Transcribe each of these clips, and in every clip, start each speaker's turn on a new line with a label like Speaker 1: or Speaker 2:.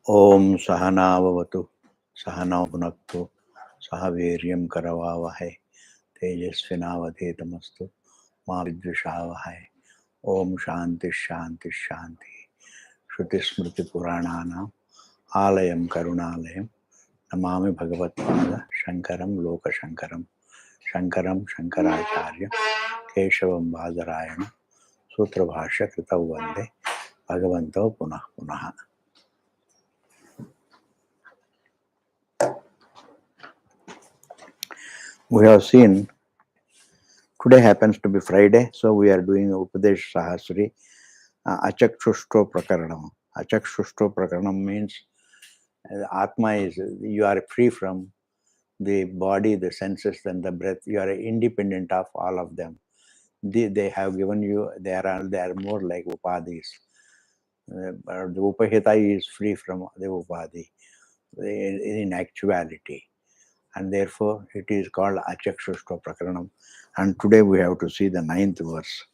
Speaker 1: Om Sahana Vavatu, Sahana Bhunaktu, Sahaviryam Karavavahe, Tejasvinavadhetamastu, Ma Vidvishavahe. Om Shanti Shanti Shanti. Shruti Smriti Purananam, Alayam Karunalayam, Namami Bhagavatpada, Shankaram Loka Shankaram, Shankaram Shankaracharya, Keshavam Badarayana, Sutra Bhashya Kritau Vande, Bhagavanto Punah Punah. We have seen today happens to be Friday, so we are doing Upadesha Sahasri, Achakshushto Prakaranam. Achakshushto Prakaranam means Atma is, you are free from the body, the senses, and the breath. You are independent of all of them. They have given you, they are more like Upadis. The Upahita is free from the Upadi in actuality. And therefore it is called Achakshushto Prakaranam. And today we have to see the ninth verse.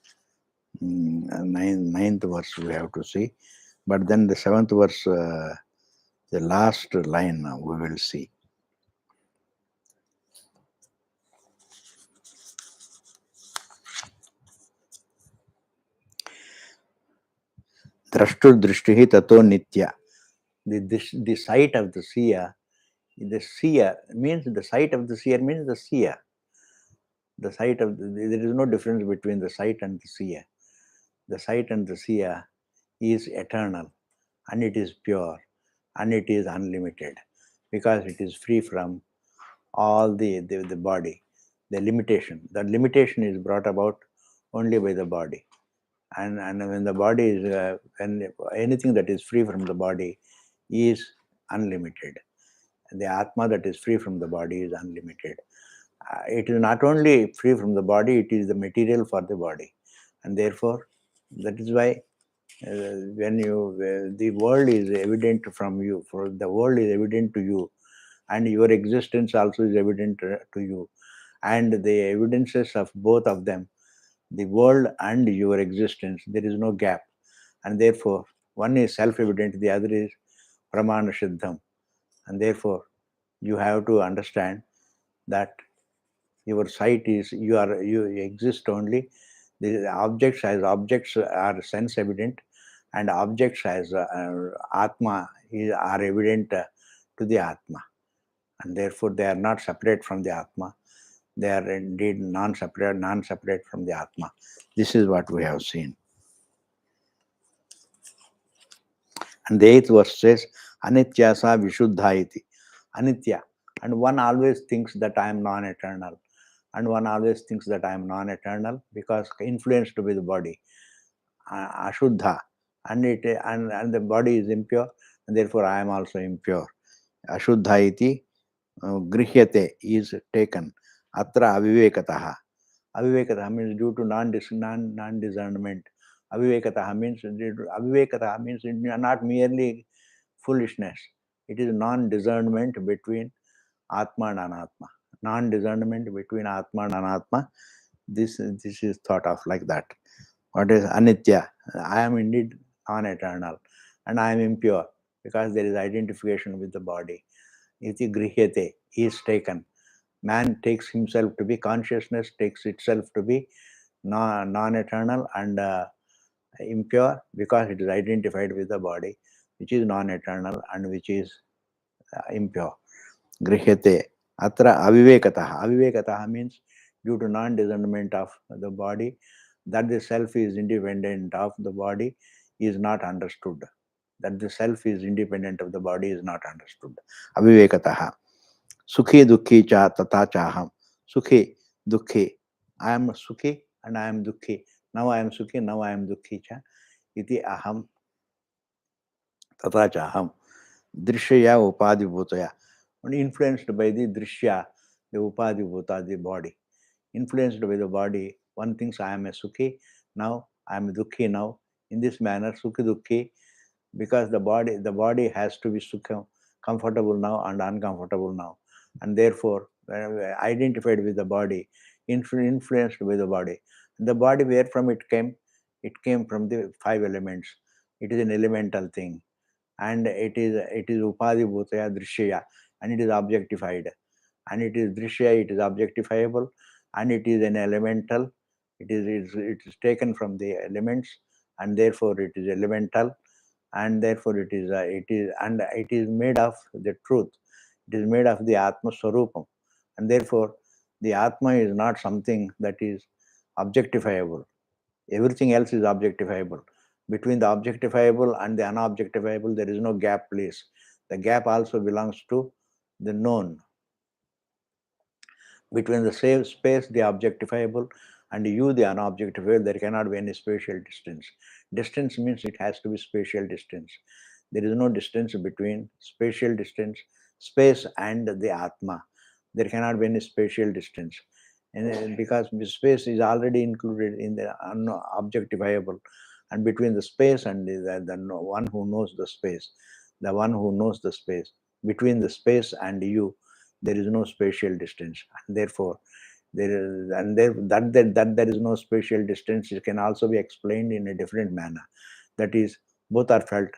Speaker 1: Ninth verse we have to see. But then the seventh verse, the last line we will see. Drashtur drishtihi tato nitya. The sight of the seer means the sight of the seer means the seer. The sight of there is no difference between the sight and the seer. The sight and the seer is eternal, and it is pure, and it is unlimited, because it is free from all the body. The limitation is brought about only by the body, and when the body is when anything that is free from the body is unlimited. The Atma that is free from the body is unlimited. It is not only free from the body, it is the material for the body. And therefore, that is why when the world is evident from you, for the world is evident to you, and your existence also is evident to you. And the evidences of both of them, the world and your existence, there is no gap. And therefore, one is self-evident, the other is pramana siddham. And therefore, you have to understand that your sight is, you exist only. The objects are sense evident, and objects as Atma are evident to the Atma. And therefore they are not separate from the Atma. They are indeed non-separate from the Atma. This is what we have seen. And the eighth verse says, Anityasa Vishuddha iti. Anitya. And one always thinks that I am non-eternal. And one always thinks that I am non-eternal because influenced by the body. Ashuddha. And the body is impure, and therefore I am also impure. Ashuddha iti grihyate is taken. Atra avivekataha. Avivekataha means due to non-discernment. Avivekataha means not merely foolishness. It is non-discernment between Atma and Anatma. Non-discernment between Atma and Anatma. This is thought of like that. What is Anitya? I am indeed non-eternal, and I am impure because there is identification with the body. Iti grihyate is taken. Man takes himself to be, consciousness takes itself to be non-eternal and impure because it is identified with the body, which is non-eternal and which is impure. Grihyate. Atra avivekataha. Avivekataha means due to non-discernment of the body, that the self is independent of the body is not understood. That the self is independent of the body is not understood. Avivekataha. Sukhi dukhi cha tata chaham. Sukhi, dukhi. I am sukhi and I am dukhi. Now I am sukhi, now I am dukhi cha. Iti aham tata chaham. Drishya upadi bhutaya. And influenced by the drishya, the upadi bhuta, the body. Influenced by the body, one thinks I am a sukhi, now I am dukhi now. In this manner, sukhi dukhi, because the body has to be sukha, comfortable now and uncomfortable now. And therefore, identified with the body, influenced by the body. The body, where from it came from the five elements. It is an elemental thing. and it is Upadi Bhutaya Drishya, and it is objectified. And it is Drishya, it is objectifiable, and it is an elemental. It is taken from the elements, and therefore it is elemental, and therefore it is made of the truth. It is made of the Atma Swarupam, and therefore the Atma is not something that is objectifiable. Everything else is objectifiable. Between the objectifiable and the unobjectifiable, there is no gap place. The gap also belongs to the known. Between the same space, the objectifiable, and you, the unobjectifiable, there cannot be any spatial distance. Distance means it has to be spatial distance. There is no distance between spatial distance, space, and the Atma. There cannot be any spatial distance. And because space is already included in the objectifiable, and between the space and the one who knows the space, the one who knows the space, between the space and you, there is no spatial distance, and therefore there is and there that there is no spatial distance. It can also be explained in a different manner. That is, both are felt.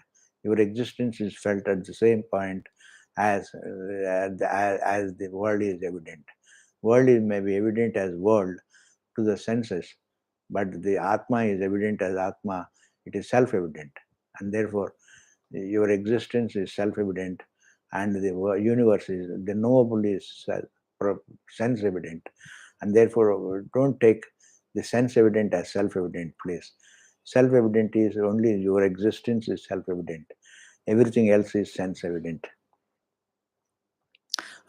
Speaker 1: Your existence is felt at the same point as the world is evident. World is may be evident as world to the senses, but the Atma is evident as Atma. It is self-evident, and therefore your existence is self-evident, and the universe is the knowable is sense-evident, and therefore don't take the sense-evident as self-evident place. Self-evident is only your existence is self-evident. Everything else is sense-evident.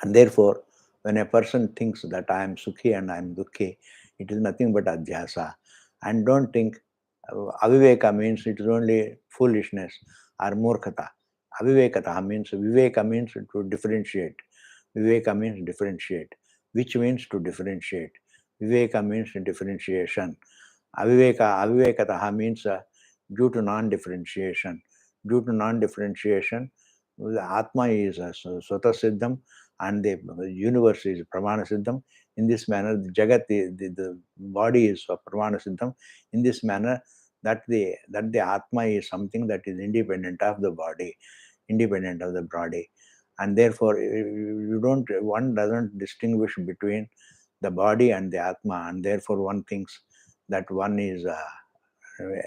Speaker 1: And therefore, when a person thinks that I am Sukhi and I am Dukhi, it is nothing but adhyasa. And don't think aviveka means it is only foolishness or murkhata. Avivekata means viveka means to differentiate. Viveka means differentiate, which means to differentiate. Viveka means differentiation. Avivekataha means due to non-differentiation. Due to non-differentiation, the Atma is Swata Siddham and the universe is Pramana Siddham. In this manner, the Jagat, the body is Pramana Siddham. In this manner, that the Atma is something that is independent of the body, independent of the body. And therefore, one doesn't distinguish between the body and the Atma, and therefore one thinks that one is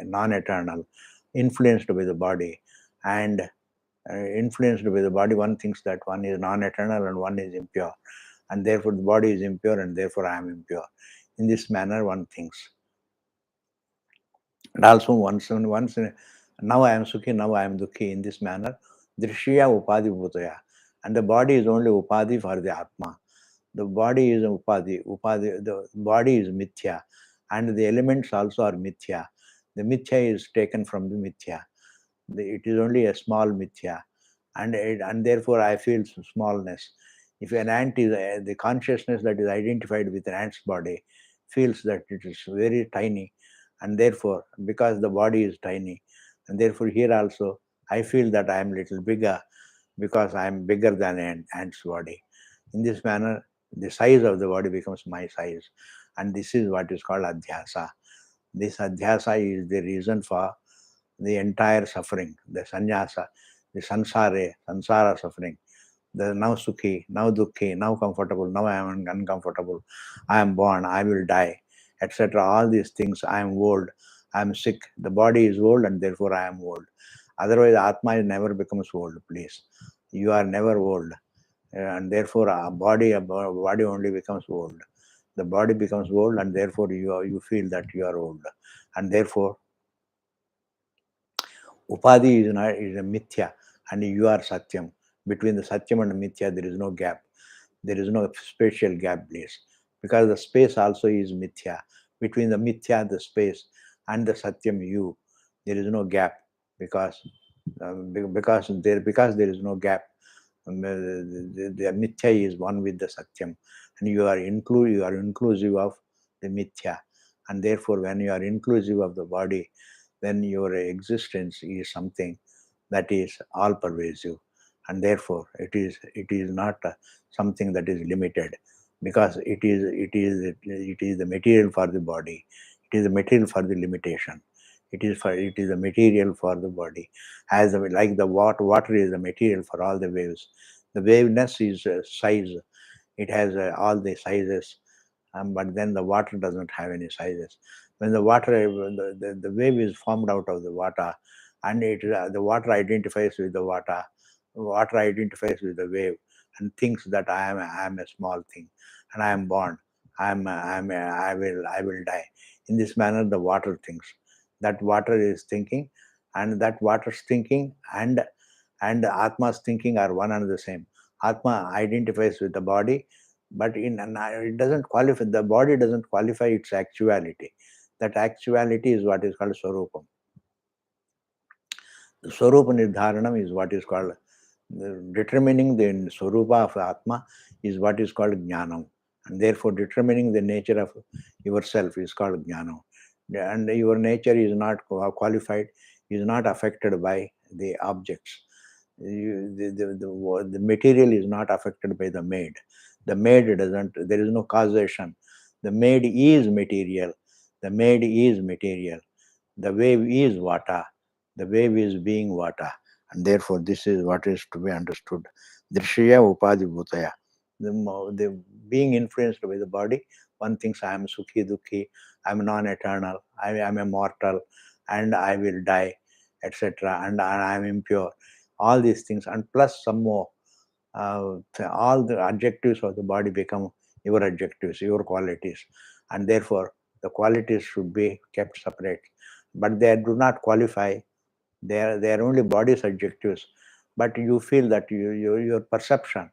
Speaker 1: non-eternal, influenced by the body, and influenced by the body, one thinks that one is non-eternal and one is impure, and therefore the body is impure, and therefore I am impure. In this manner, one thinks. And also once now I am Sukhi, now I am Dukhi. In this manner, Drishya Upadi Bhutaya, and the body is only Upadi for the Atma. The body is Upadi, the body is Mithya, and the elements also are Mithya. The Mithya is taken from the Mithya. It is only a small Mithya, and therefore I feel smallness. If an ant is the consciousness that is identified with an ant's body feels that it is very tiny, and therefore because the body is tiny, and therefore here also I feel that I am little bigger because I am bigger than an ant's body. In this manner, the size of the body becomes my size, and this is what is called adhyasa. This adhyasa is the reason for the entire suffering, the sannyasa, the samsara suffering. The now sukhi, now dukhi, now comfortable, now I am uncomfortable, I am born, I will die, etc. All these things, I am old, I am sick. The body is old, and therefore I am old. Otherwise, Atma never becomes old, please. You are never old, and therefore body only becomes old. The body becomes old, and therefore you feel that you are old, and therefore Upadi is a mithya, and you are Satyam. Between the Satyam and mithya, there is no gap. There is no spatial gap place. Because the space also is mithya. Between the mithya, the space, and the Satyam, you, there is no gap. Because there is no gap. The mithya is one with the Satyam, and you are inclusive of the mithya, and therefore when you are inclusive of the body, then your existence is something that is all pervasive, and therefore it is not something that is limited, because it is the material for the body, it is the material for the limitation, It is a material for the body, as like the water is a material for all the waves. The waveness is size. It has all the sizes, but then the water doesn't have any sizes. When the water, the wave is formed out of the water, and the water identifies with the water identifies with the wave, and thinks that I am a small thing, and I am born, I will die. In this manner, the water thinks. That water is thinking, and that water's thinking and Atma's thinking are one and the same. Atma identifies with the body, but it doesn't qualify. The body doesn't qualify its actuality. That actuality is what is called Swarupam. The Swarupa Nirdharanam is what is called determining the Swarupa of Atma is what is called Jnanam. And therefore, determining the nature of yourself is called Jnanam. And your nature is not qualified, is not affected by the objects. The material is not affected by the maid. The maid doesn't, there is no causation. The maid is material. The maid is material. The wave is vata. The wave is being vata. And therefore, this is what is to be understood. Drishya upadibhutaya. The being influenced by the body, one thinks I am sukhi dukhi, I am non-eternal, I am immortal, and I will die, etc. And I am impure. All these things, and plus some more. All the adjectives of the body become your adjectives, your qualities, and therefore the qualities should be kept separate. But they do not qualify. They are only body's adjectives. But you feel that your perception,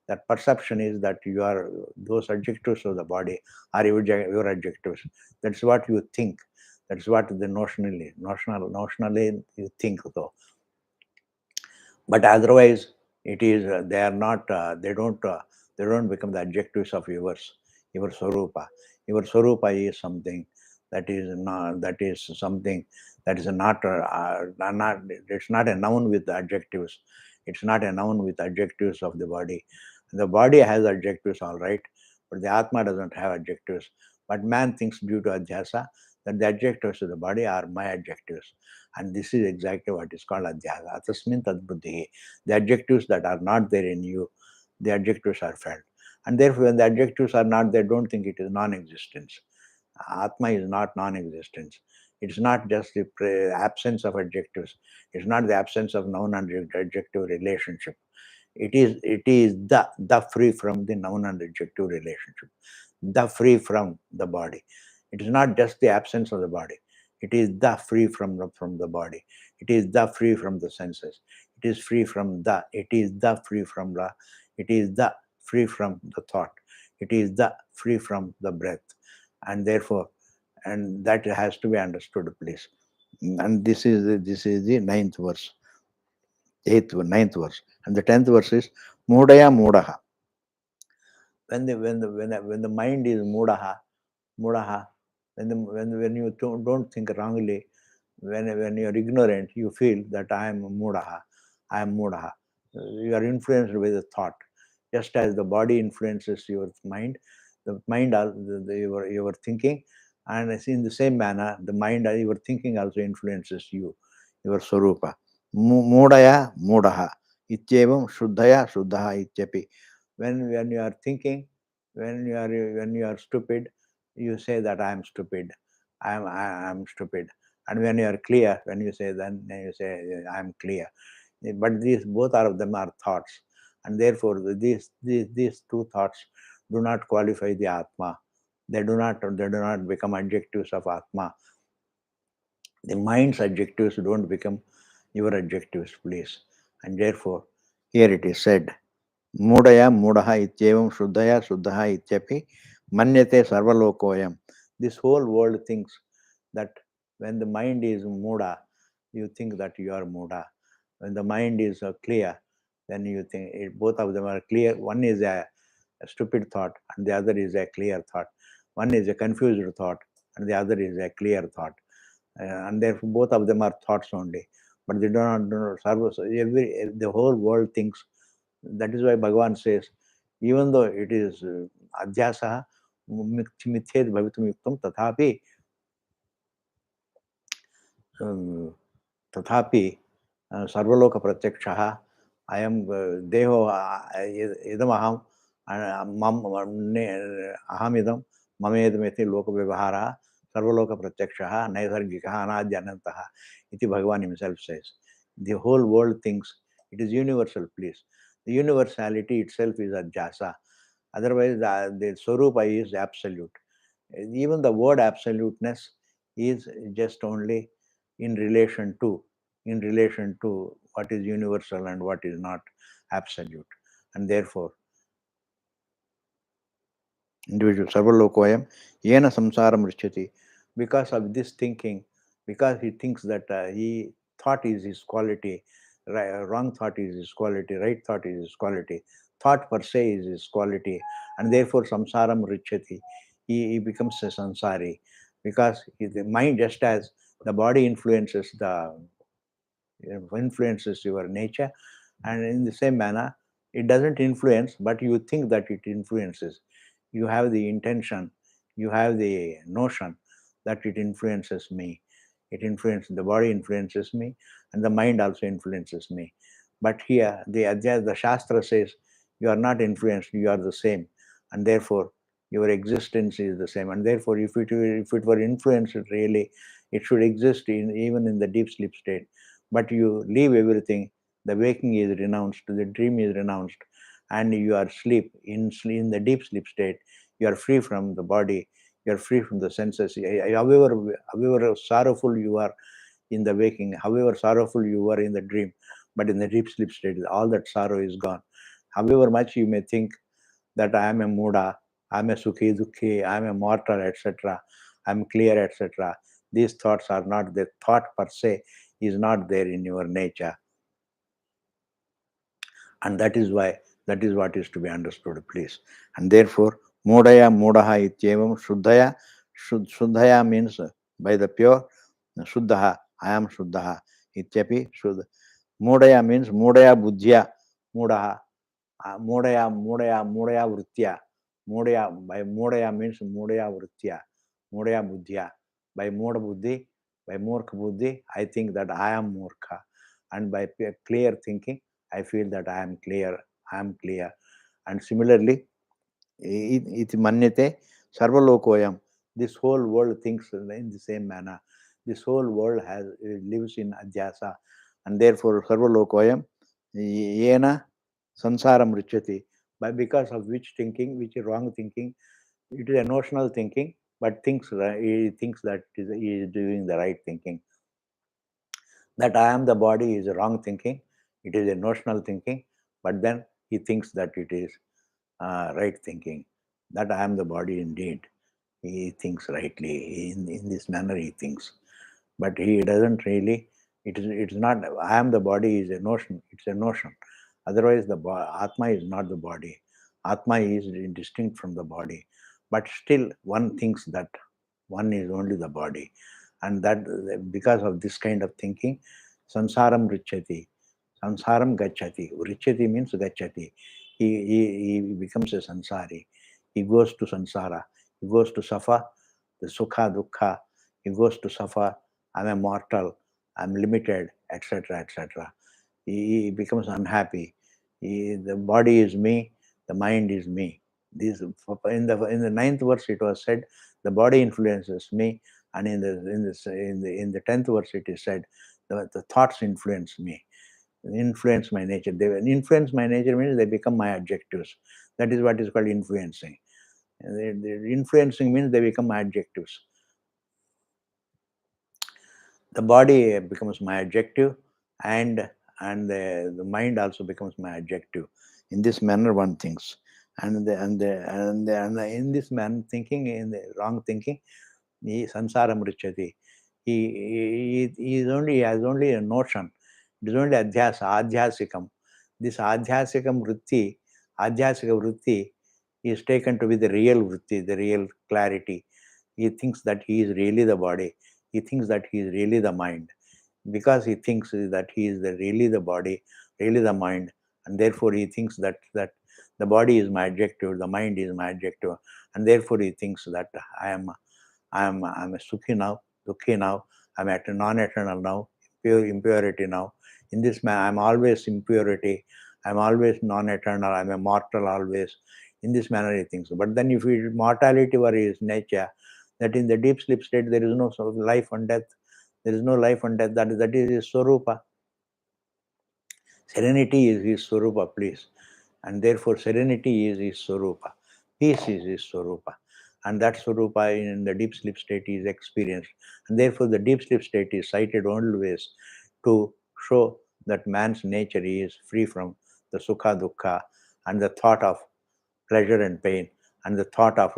Speaker 1: that perception is that you are those adjectives of the body are your adjectives. That's what you think. That's what the notionally you think though. But otherwise it is they are not they don't become the adjectives of your swarupa. Your swarupa is something that is not, that is something that is not it's not a noun with adjectives. It's not a noun with adjectives of the body. The body has adjectives, all right, but the atma doesn't have adjectives. But man thinks due to adhyasa that the adjectives of the body are my adjectives. And this is exactly what is called adhyasa. Atasmin tadbuddhi. The adjectives that are not there in you, the adjectives are felt. And therefore, when the adjectives are not there, don't think it is non-existence. Atma is not non-existence. It's not just the absence of adjectives. It's not the absence of noun and adjective relationship. It is the free from the noun and adjective relationship, the free from the body. It is not just the absence of the body. It is the free from the body. It is the free from the senses. It is free from the. It is the free from the. It is the free from the thought. It is the free from the breath, and therefore, and that has to be understood, please. And this is the ninth verse, ninth verse, and the 10th verse is Mudaya Mudaha. When the mind is mudaha, when you don't think wrongly, when you are ignorant, you feel that I am mudaha. You are influenced by the thought, just as the body influences your mind. The mind, your thinking, and in the same manner, the mind, your thinking also influences you, your swarupa. Mudaya mudaha ityevam shuddhaya shuddhaha ityapi. When you are thinking, when you are stupid, you say that I am stupid, I am stupid. And when you are clear, when you say, then you say I am clear. But these both of them are thoughts, and therefore these two thoughts do not qualify the atma. They do not become adjectives of atma. The mind's adjectives don't become your adjectives, please. And therefore, here it is said, Mudaya Mudaha ityevam Shuddhaya Shuddhaha ityapi Manyate Sarvalokoyam. This whole world thinks that when the mind is Muda, you think that you are Muda. When the mind is clear, then you think both of them are clear. One is a stupid thought, and the other is a clear thought. One is a confused thought, and the other is a clear thought. And therefore, both of them are thoughts only. But they do not serve. The whole world thinks. That is why Bhagavan says, even though it is adhyasa mithed bhavitum yuktam, tathapi तथापि सर्वलोक प्रत्यक्षः अयं देहो इदमहं मम अहमिदं ममेदमिति लोकव्यवहारः सर्वलोकप्रत्यक्षः नैसर्गिकः अनादि अनन्तः इति भगवान् himself says. The whole world thinks it is universal, please. The universality itself is adhyasa. Otherwise, the Swarupa is absolute. Even the word absoluteness is just only in relation to what is universal and what is not absolute, and therefore individual sarvalokoyam yena samsaram richati. Because of this thinking, because he thinks that he thought is his quality, wrong thought is his quality, right thought is his quality, thought per se is his quality, and therefore samsaram richati. He becomes a sansari, because the mind, just as the body influences your nature, and in the same manner it doesn't influence, but you think that it influences. You have the intention, you have the notion that it influences me. It influences, the body influences me, and the mind also influences me. But here the Shastra says you are not influenced, you are the same, and therefore your existence is the same. And therefore if it were influenced really, it should exist even in the deep sleep state. But you leave everything, the waking is renounced, the dream is renounced, and you are in the deep sleep state. You are free from the body, you are free from the senses. However sorrowful you are in the waking, however sorrowful you are in the dream, but in the deep sleep state, all that sorrow is gone. However much you may think that I am a Muda, I am a Sukhi Dukhi, I am a mortal, etc., I am clear, etc. These thoughts are not, the thought per se is not there in your nature. And that is why, that is what is to be understood, please. And therefore, Modaya Modaha ityevam Shuddhaya. Shuddhaya means by the pure, Shuddhaha, I am Shuddhaha. Ityapi Shuddha. Modaya means Modaya Buddhya, Modaha. Modaya Vritya. Modaya, by Modaya means Modaya Vritya, Modaya Buddhya. By Moda Buddhi, by Murkha Buddhi, I think that I am Murkha. And by clear thinking, I feel that I am clear, I am clear. And similarly, iti manyate sarvalokoyam. This whole world thinks in the same manner. This whole world lives in adhyasa, and therefore sarvalokoyam yena sansaram richati. By because of which thinking, which is wrong thinking, it is a notional thinking, but he thinks that he is doing the right thinking. That I am the body is wrong thinking. It is a notional thinking, but then he thinks that it is right thinking. That I am the body indeed. He thinks rightly. In this manner he thinks. But he doesn't really, it's not, I am the body is a notion. It's a notion. Otherwise, Atma is not the body. Atma is distinct from the body. But still, one thinks that one is only the body. And that because of this kind of thinking, samsaram richati, samsaram gachati. Richati means gachati. He becomes a sansari. He goes to sansara. He goes to suffer, the sukha, dukkha. He goes to suffer. I'm a mortal. I'm limited, etc., etc. He becomes unhappy. The body is me. The mind is me. This in the ninth verse it was said, the body influences me, and in the 10th verse it is said, the thoughts influence me, influence my nature. They influence my nature means they become my adjectives. That is what is called influencing. Influencing means they become my adjectives. The body becomes my adjective, and the mind also becomes my adjective. In this manner one thinks, and in this manner thinking, in the wrong thinking, he sansaram richati. He is only, he has only a notion. It is only adhyasikam. This adhyasika vritti is taken to be the real vritti, the real clarity. He thinks that he is really the body. He thinks that he is really the mind. Because he thinks that he is really the body, really the mind, and therefore he thinks that the body is my adjective, the mind is my adjective, and therefore he thinks that I'm a Sukhi now, Dukhi now, I'm at non-eternal now, impurity now. In this man, I'm always impurity. I'm always non-eternal. I'm a mortal always. In this manner, he thinks. But then, if mortality were his nature, that in the deep sleep state there is no life and death. There is no life and death. That is his swarupa. Serenity is his swarupa, please. And therefore, serenity is his swarupa. Peace is his swarupa. And that swarupa in the deep sleep state is experienced. And therefore, the deep sleep state is cited always to show that man's nature is free from the sukha dukkha and the thought of pleasure and pain, and the thought of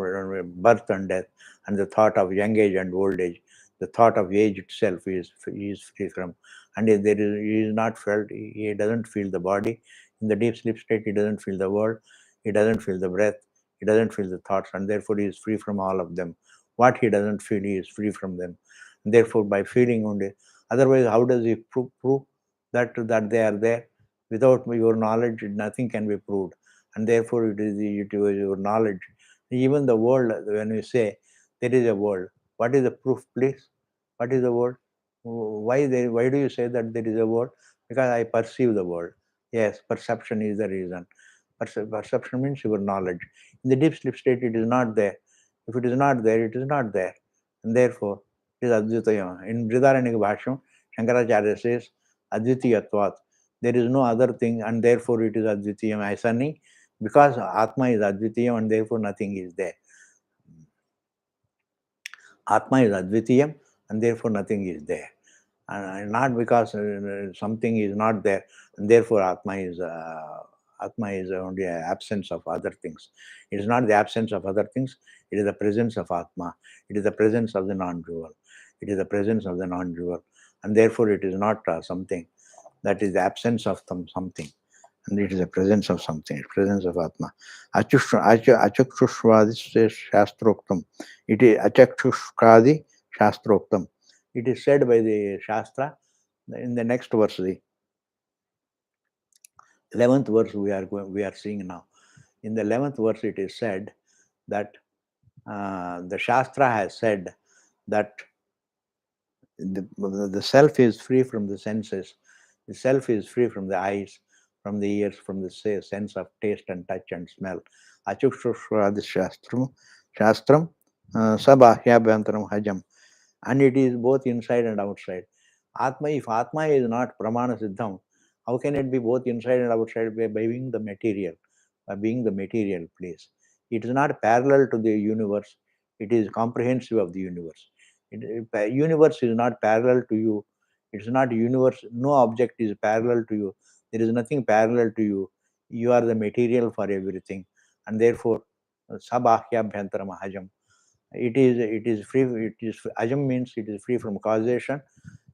Speaker 1: birth and death, and the thought of young age and old age. The thought of age itself is free from, and there is, he is not felt, he doesn't feel the body. In the deep sleep state, he doesn't feel the world, he doesn't feel the breath, he doesn't feel the thoughts, and therefore he is free from all of them. What he doesn't feel, he is free from them. And therefore, by feeling only, otherwise, how does he prove that they are there? Without your knowledge, nothing can be proved, and therefore it is your knowledge. Even the world, when we say there is a world, what is the proof, please? What is the world? Why do you say that there is a world? Because I perceive the world. Yes, perception is the reason. Perception means your knowledge. In the deep sleep state, it is not there. If it is not there, it is not there. And therefore, it is Advitayam. In Brihadaranyaka Bhashyam, Shankaracharya says, Advitiyatvat. There is no other thing, and therefore it is Advitiyam. ऐसा नहीं, because Atma is Advitiyam and therefore nothing is there. Atma is Advitiyam and therefore nothing is there. And not because something is not there and therefore Atma is only an absence of other things. It is not the absence of other things, it is the presence of Atma. It is the presence of the non-dual. It is the presence of the non-dual. And therefore it is not something. That is the absence of something. And it is the presence of something, presence of Atma. Achakshushvadi Shastroktam. It is Achakshushkadi Shastroktam. It is said by the Shastra in the next verse, the 11th verse we are seeing now. In the 11th verse, it is said that the Shastra has said that the self is free from the senses, the self is free from the eyes, from the ears, from the sense of taste and touch and smell. Achukshushvadi Shastram Sabahyabhyantaram Hajam. And it is both inside and outside. Atma, if Atma is not Pramana Siddham, how can it be both inside and outside by being the material? By being the material place. It is not parallel to the universe, it is comprehensive of the universe. Universe is not parallel to you. It is not universe, no object is parallel to you. There is nothing parallel to you. You are the material for everything. And therefore, Sabhahyabhyantara Mahajam. It is free. It is Ajam means it is free from causation.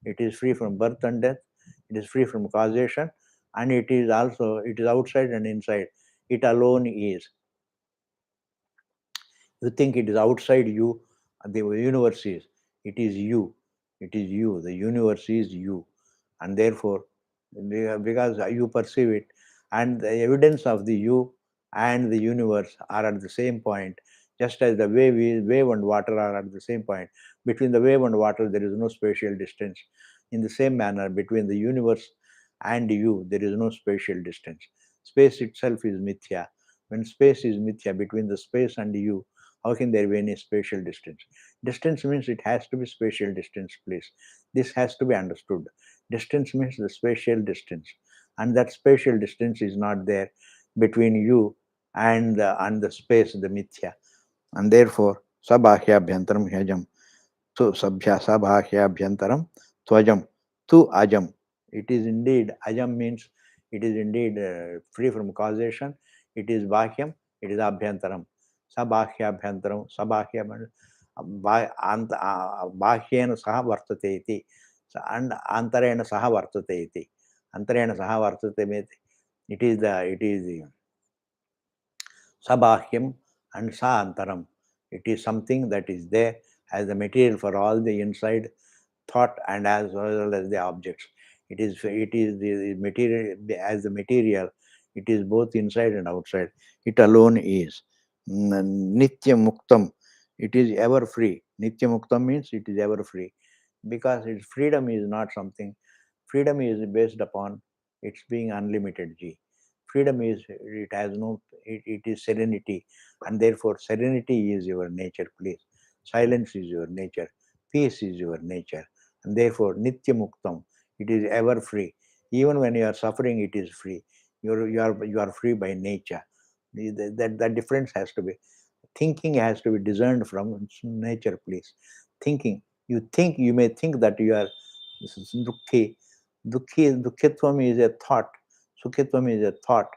Speaker 1: It is free from birth and death. It is free from causation, and it is outside and inside. It alone is. You think it is outside you, the universe is. It is you. It is you. The universe is you, and therefore, because you perceive it, and the evidence of the you and the universe are at the same point, just as the wave and water are at the same point. Between the wave and water, there is no spatial distance. In the same manner, between the universe and you, there is no spatial distance. Space itself is mithya. When space is mithya, between the space and you, how can there be any spatial distance? Distance means it has to be spatial distance, please. This has to be understood. Distance means the spatial distance, and that spatial distance is not there between you and the space, the mithya. And therefore, sabhahyabhyantaram hyajam. So sabhahyabhyantaram tvajam tu ajam. It is indeed, ajam means it is indeed free from causation. It is bhahyam, it is abhyantaram. Sabhahyabhyantaram, sabhahyam, बाह्येन सह वर्तते इति and antarena saha vartate iti. Antarena saha vartate means it is the sabahyam and sa antaram. It is something that is there as the material for all the inside thought and as well as the objects. It is the material as the material. It is both inside and outside. It alone is nitya muktam. It is ever free. Nitya muktam means it is ever free. because its freedom is not something. Freedom is based upon its being unlimited. G. Freedom is, it has no, it is serenity, and therefore serenity is your nature, please. Silence is your nature. Peace is your nature, and therefore Nitya Muktam. It is ever free. Even when you are suffering, it is free. You are free by nature. That difference has to be. Thinking has to be discerned from nature, please. Thinking, you may think that you are dukhi. Dukhitvam is a thought. Sukhitvam is a thought,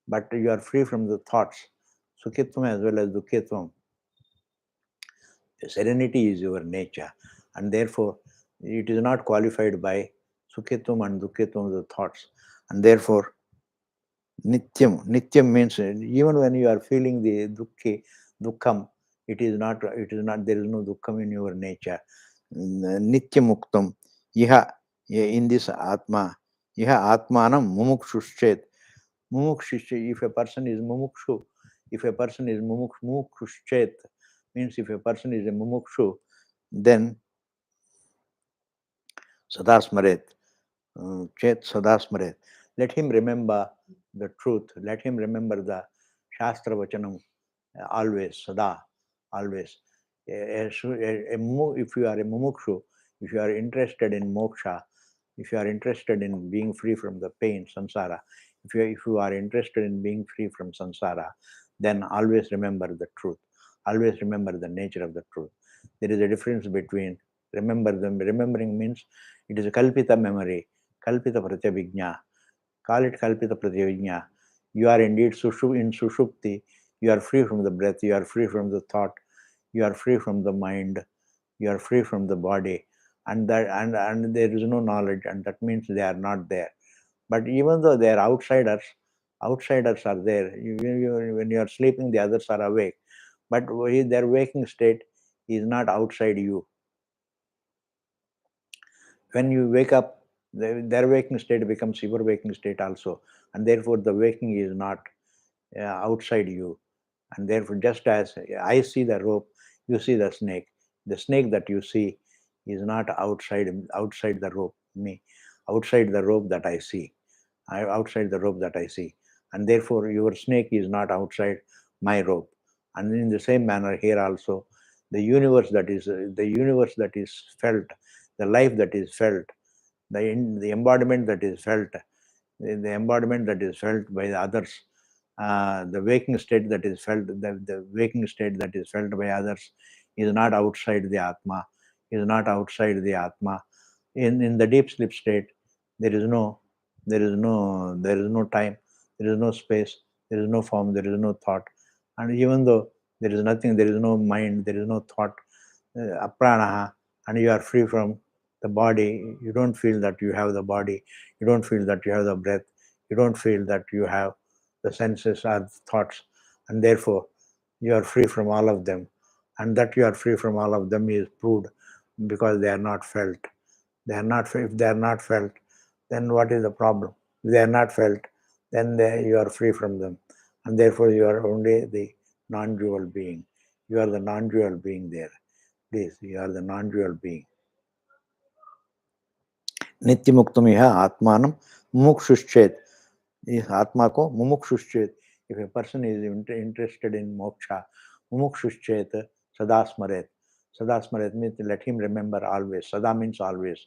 Speaker 1: but you are free from the thoughts. Sukhitvam as well as dukhitvam. Serenity is your nature, and therefore it is not qualified by sukhitvam and dukhitvam, the thoughts, and therefore Nityam. Nityam means even when you are feeling the dukkham, it is not, there is no dukkham in your nature. Nityam muktam. Iha, in this Atma, Iha Atmanam mumukshuschet. Mumukshuschet, if a person is mumukshu, if a person is mumukshuschet, means if a person is a mumukshu, then sadasmaret. Chet Sadasmaret. Let him remember the truth. Let him remember the Shastra Vachanam always, Sada, always. If you are a mumukshu, if you are interested in moksha, if you are interested in being free from the pain, samsara, if you are interested in being free from samsara, then always remember the truth. Always remember the nature of the truth. There is a difference between remember them. Remembering means it is a kalpita memory, kalpita pratyabhijna. Call it kalpita pratyabhijna. You are indeed in sushupti. You are free from the breath. You are free from the thought. You are free from the mind. You are free from the body, and there is no knowledge, and that means they are not there. But even though they are outsiders, outsiders are there. When you are sleeping, the others are awake, but their waking state is not outside you. When you wake up, their waking state becomes your waking state also, and therefore the waking is not outside you. And therefore, just as I see the rope, you see the snake. The snake that you see is not outside the rope, me, outside the rope that I see. Outside the rope that I see. And therefore, your snake is not outside my rope. And in the same manner, here also, the universe that is felt, the life that is felt, the embodiment that is felt, the embodiment that is felt by the others, the waking state that is felt, the waking state that is felt by others is not outside the Atma, is not outside the Atma. In the deep sleep state, there is no, there is no time, there is no space, there is no form, there is no thought. And even though there is nothing, there is no mind, there is no thought, apranaha, and you are free from the body, you don't feel that you have the body, you don't feel that you have the breath, you don't feel that you have the senses or the thoughts, and therefore you are free from all of them. And that you are free from all of them is proved because they are not felt. They are not, if they are not felt, then what is the problem? If they are not felt, then you are free from them. And therefore you are only the non-dual being. You are the non-dual being there. Please, you are the non-dual being. नित्य मुक्तम यह आत्मान मुमुक्षुश्चेत. इस आत्मा को मुमुक्षुश्चेत. If a person is interested in moksha, mumukshuschet, sada smaret. Sada smaret means let him remember always. Sada means always.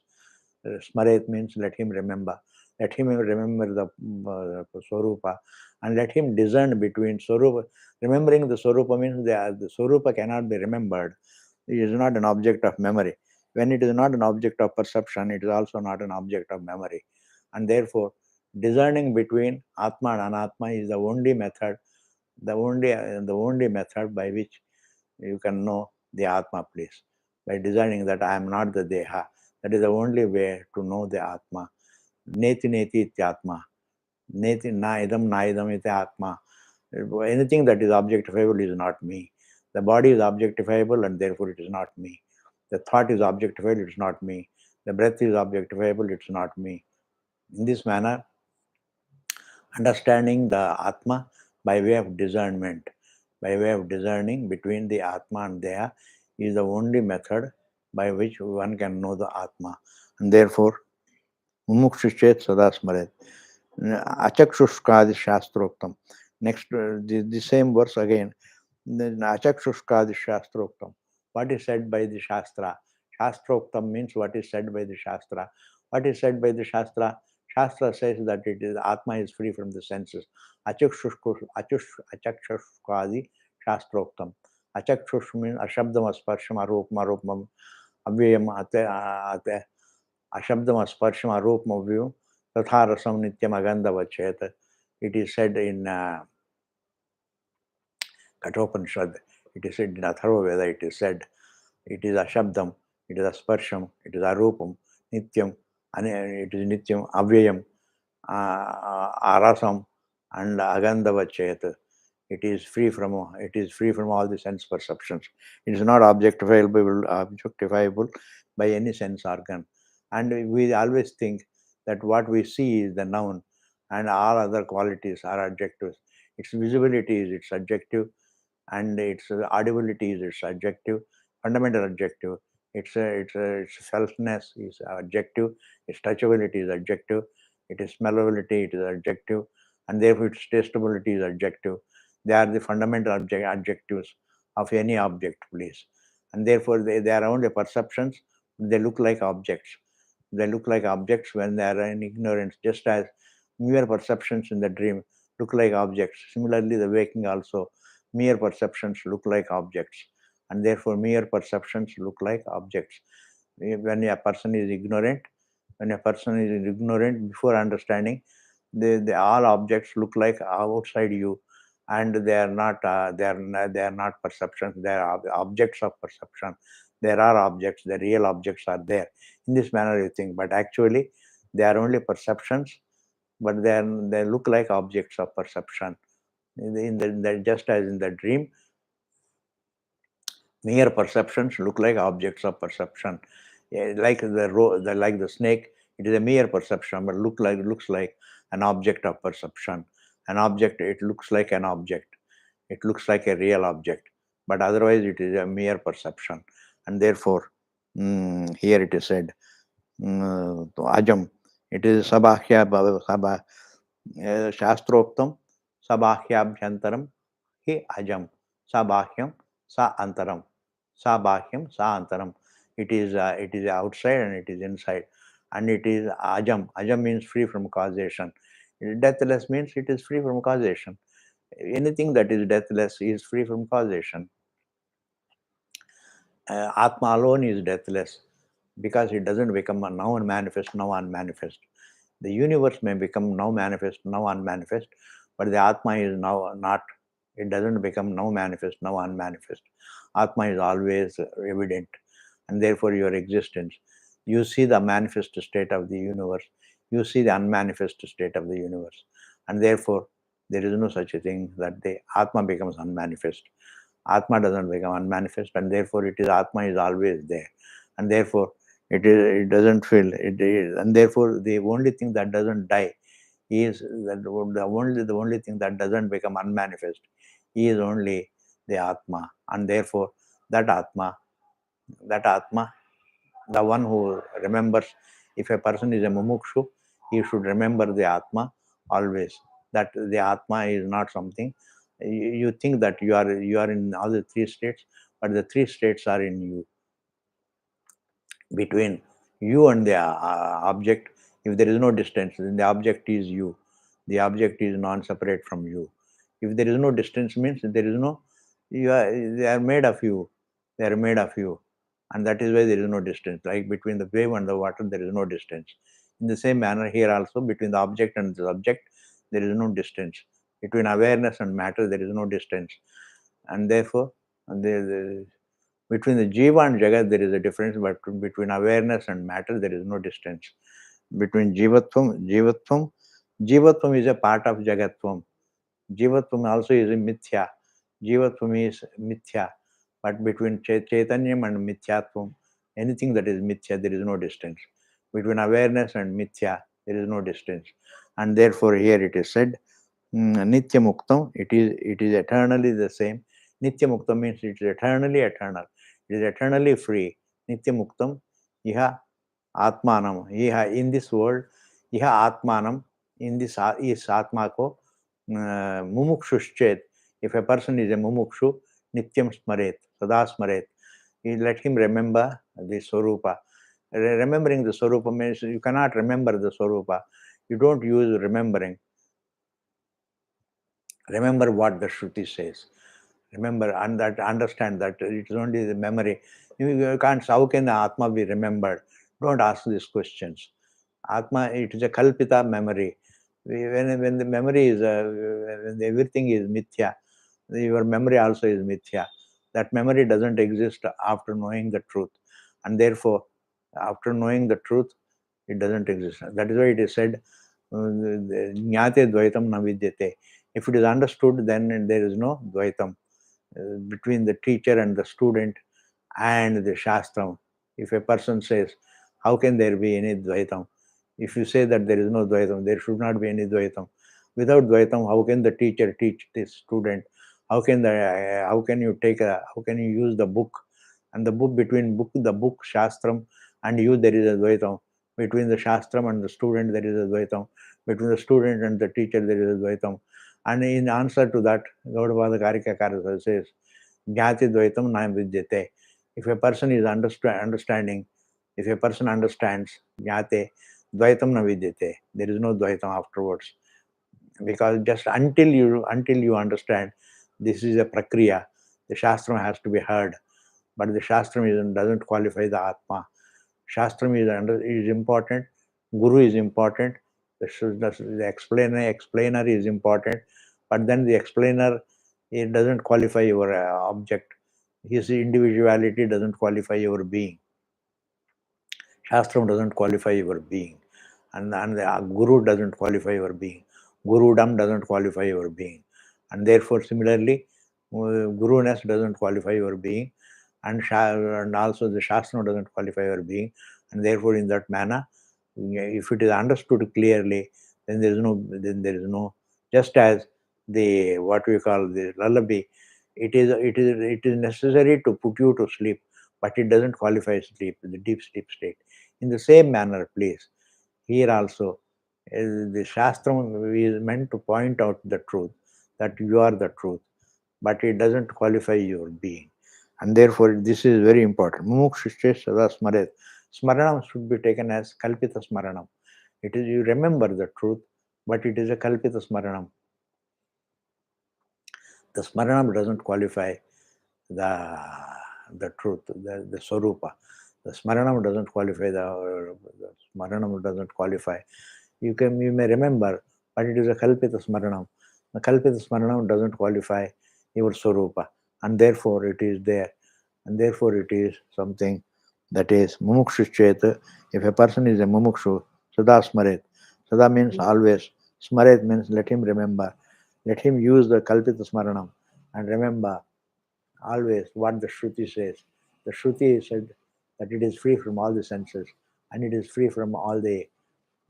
Speaker 1: Smaret means let him remember. Let him remember the Swarupa, and let him discern between Swarupa. Remembering the Swarupa means the Swarupa cannot be remembered. It is not an object of memory. When it is not an object of perception, it is also not an object of memory. And therefore, discerning between Atma and Anatma is the only method by which you can know the Atma, please. By discerning that I am not the Deha. That is the only way to know the Atma. Neti neti ityatma. Neti na idam iti Atma. Anything that is objectifiable is not me. The body is objectifiable and therefore it is not me. The thought is objectifiable, it is not me. The breath is objectifiable, it is not me. In this manner, understanding the Atma by way of discernment, by way of discerning between the Atma and Deha is the only method by which one can know the Atma. And therefore, mumukshichet sada smaret. Achakshushkadi shastroktam. Next, the same verse again. Achakshushkadi shastroktam. What is said by the Shastra? Shastroktam means what is said by the Shastra. What is said by the Shastra? Shastra says that it is Atma is free from the senses. Achakshushkadi shastroktam. Achakshush means ashabdam asparsham arupam arupam avyayam ate Ashabdam asparsham arupam avyayam tatha rasam nityam agandhavachet. It is said in Kathopanishad, it is said in Atharva Veda, it is said, it is Ashabdam, it is Asparsham, it is Arupam, Nityam, and it is Nityam, Avyayam, Arasam, and Agandhavachet. It is free from all the sense perceptions. It is not objectifiable by any sense organ. And we always think that what we see is the noun and all other qualities are adjectives. Its visibility is its adjective, and its audibility is its adjective, fundamental adjective. Its selfness is adjective, its touchability is adjective, its smellability it is adjective, and therefore its tastability is adjective. They are the fundamental adjectives of any object, please. And therefore they are only perceptions. They look like objects. They look like objects when they are in ignorance, just as mere perceptions in the dream look like objects. Similarly, the waking also, mere perceptions look like objects, and therefore mere perceptions look like objects. When a person is ignorant, before understanding, all objects look like outside you, and they are not perceptions. They are objects of perception. There are objects. The real objects are there. In this manner, you think, but actually, they are only perceptions. But they look like objects of perception. Just as in the dream, mere perceptions look like objects of perception. Like the snake, it is a mere perception, but looks like an object of perception. An object, it looks like an object. It looks like a real object, but otherwise it is a mere perception. And therefore, here it is said, ajam. It is sabahya शास्त्रोक्तम सबाह्याभ्यंतरम he ajam sabahyam sa antaram sabahyam sa antaram. It is outside and it is inside, and it is ajam means free from causation. Deathless means it is free from causation. Anything that is deathless is free from causation. Atma alone is deathless because it doesn't become now manifest, now unmanifest. The universe may become now manifest, now unmanifest, but the Atma is now not. It doesn't become now manifest, now unmanifest. Atma is always evident, and therefore your existence. You see the manifest state of the universe, you see the unmanifest state of the universe, and therefore there is no such a thing that the Atma becomes unmanifest. Atma doesn't become unmanifest, and therefore it is Atma is always there, and therefore it doesn't feel it is, and therefore the only thing that doesn't die is that the only thing that doesn't become unmanifest is only the Atma, and therefore that Atma, the one who remembers, if a person is a mumukshu, he should remember the Atma always. That the Atma is not something. You think that you are in all the three states, but the three states are in you. Between you and the object, if there is no distance, then the object is you. The object is non-separate from you. If there is no distance, means there is no, they are made of you. They are made of you. And that is why there is no distance. Like between the wave and the water, there is no distance. In the same manner, here also, between the object and the subject, there is no distance. Between awareness and matter, there is no distance. And therefore, between the Jiva and Jagat, there is a difference, but between awareness and matter, there is no distance. Between Jivatvam is a part of Jagatvam. Jivatvam also is a Mithya. Jivatvam is Mithya. But between Chaitanyam and Mithyatvam, anything that is Mithya, there is no distance. Between awareness and Mithya, there is no distance. And therefore, here it is said, Nitya Muktam, it is eternally the same. Nitya Muktam means it is eternally eternal. It is eternally free. Nityamuktam iha atmanam. Iha, in this world, iha atmanam, in this is atma ko mumukshuschet. If a person is a mumukshu, nityam smaret, sada smaret. Let him remember the Swarupa. Remembering the Swarupa means you cannot remember the Swarupa. You don't use remembering. Remember what the Shruti says. Remember and that understand that it is only the memory. You can't, how can the Atma be remembered? Don't ask these questions. Atma, it is a kalpita memory. When the memory is, when everything is mithya, your memory also is mithya. That memory doesn't exist after knowing the truth. And therefore, after knowing the truth, it doesn't exist. That is why it is said, Jnate Dvaitam na vidyate. If it is understood, then there is no Dvaitam between the teacher and the student and the Shastram. If a person says, how can there be any Dvaitam? If you say that there is no Dvaitam, there should not be any Dvaitam. Without Dvaitam, how can the teacher teach the student? How can how can you use the book? And the book, between the book Shastram and you, there is a Dvaitam. Between the Shastram and the student, there is a Dvaitam. Between the student and the teacher, there is a Dvaitam. And in answer to that, Gaudapada Karikakara says, Jnati Dvaitam na vidyate. If a person is understanding, if a person understands Jnate, Dvaitam na vidyate. There is no Dvaitam afterwards. Because just until you understand this is a prakriya, the Shastram has to be heard. But the Shastram doesn't qualify the Atma. Shastram is important, Guru is important, the explainer is important, but then the explainer, it doesn't qualify your object. His individuality doesn't qualify your being. Shastram doesn't qualify your being. And the Guru doesn't qualify your being. Gurudam doesn't qualify your being. And therefore, similarly, Guruness doesn't qualify your being. And also the Shastra doesn't qualify your being. And therefore, in that manner, if it is understood clearly, then there is no, just as the, what we call the lullaby, it is necessary to put you to sleep, but it doesn't qualify sleep, the deep sleep state. In the same manner, please, here also, the Shastram is meant to point out the truth, that you are the truth, but it doesn't qualify your being. And therefore, this is very important. Mumukshusche sada smaret. Smaranam should be taken as kalpita smaranam. It is, you remember the truth, but it is a kalpita smaranam. The smaranam doesn't qualify the truth, the swarupa. The smaranam doesn't qualify the smaranam doesn't qualify. You may remember, but it is a kalpita smaranam. The kalpita smaranam doesn't qualify your swarupa, and therefore it is there, and therefore it is something that is mumukshu chet. If a person is a mumukshu, sada smaret. Sada means always. Smaret means let him remember. Let him use the kalpita smaranam and remember always what the Shruti says. The Shruti said that it is free from all the senses and it is free from all the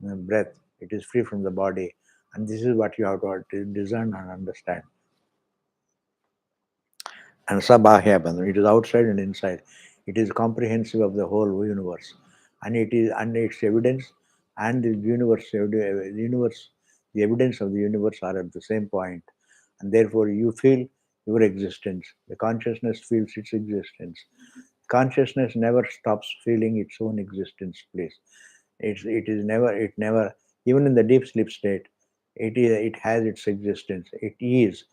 Speaker 1: breath. It is free from the body. And this is what you have to discern and understand. And sabahya bandhana, it is outside and inside. It is comprehensive of the whole universe. And its evidence and the universe, the evidence of the universe are at the same point. And therefore you feel your existence. The consciousness feels its existence. Consciousness never stops feeling its own existence, please. It never, even in the deep sleep state, it has its existence. It is.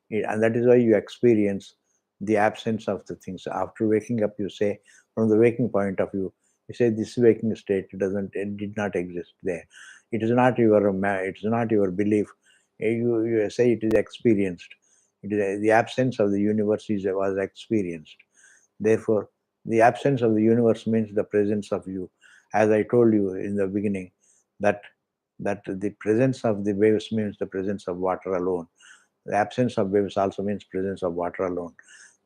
Speaker 1: And that is why you experience the absence of the things. After waking up, you say, from the waking point of view, you say this waking state it did not exist there. It is not your belief. You say it is experienced. It is the absence of the universe was experienced. Therefore, the absence of the universe means the presence of you. As I told you in the beginning, that the presence of the waves means the presence of water alone. The absence of waves also means presence of water alone.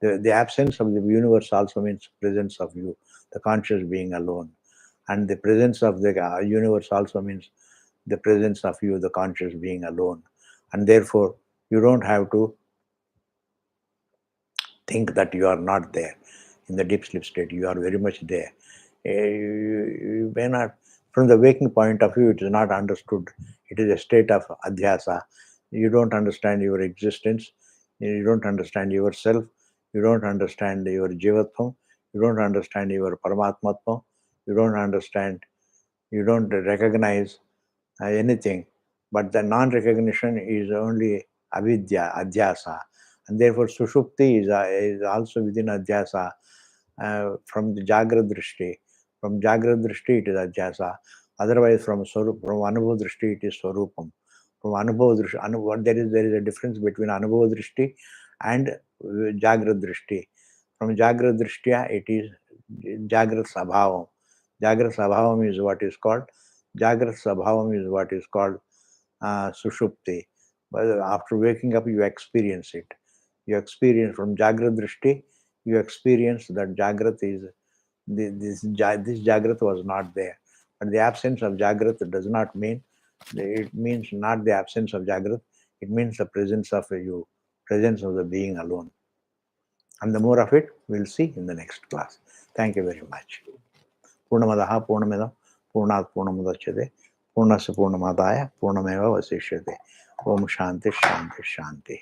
Speaker 1: The absence of the universe also means presence of you, the conscious being alone. And the presence of the universe also means the presence of you, the conscious being alone. And therefore, you don't have to think that you are not there. in the deep sleep state. You are very much there. You may not, from the waking point of view, it is not understood. It is a state of adhyasa. You don't understand your existence. You don't understand yourself. You don't understand your jivatvam. You don't understand your paramatmatvam. You don't understand, you don't recognize anything. But the non-recognition is only avidya, adhyasa. And therefore sushupti is also within adhyasa. From the Jagrad Drishti. From Jagrad Drishti it is Adhyasa. Otherwise from Anubhav Drishti it is Swarupam. From Anubhav Drishti, there is a difference between Anubhav Drishti and Jagrad Drishti. From Jagrad Drishtiya it is Jagrad Sabhavam. Jagrad Sabhavam is what is called, Jagrad Sabhavam is what is called Sushupti. But after waking up you experience it. You experience from Jagrad Drishti, you experience that Jagrat is, this Jagrat was not there. But the absence of Jagrat does not mean, it means not the absence of Jagrat, it means the presence of you, presence of the being alone. And the more of it we'll see in the next class. Thank you very much. Purnamadaha Purnamidam Purnat Purnamudachyate Purnasya Purnamadaya Purnameva Vasishyate. Om Shanti Shanti Shanti.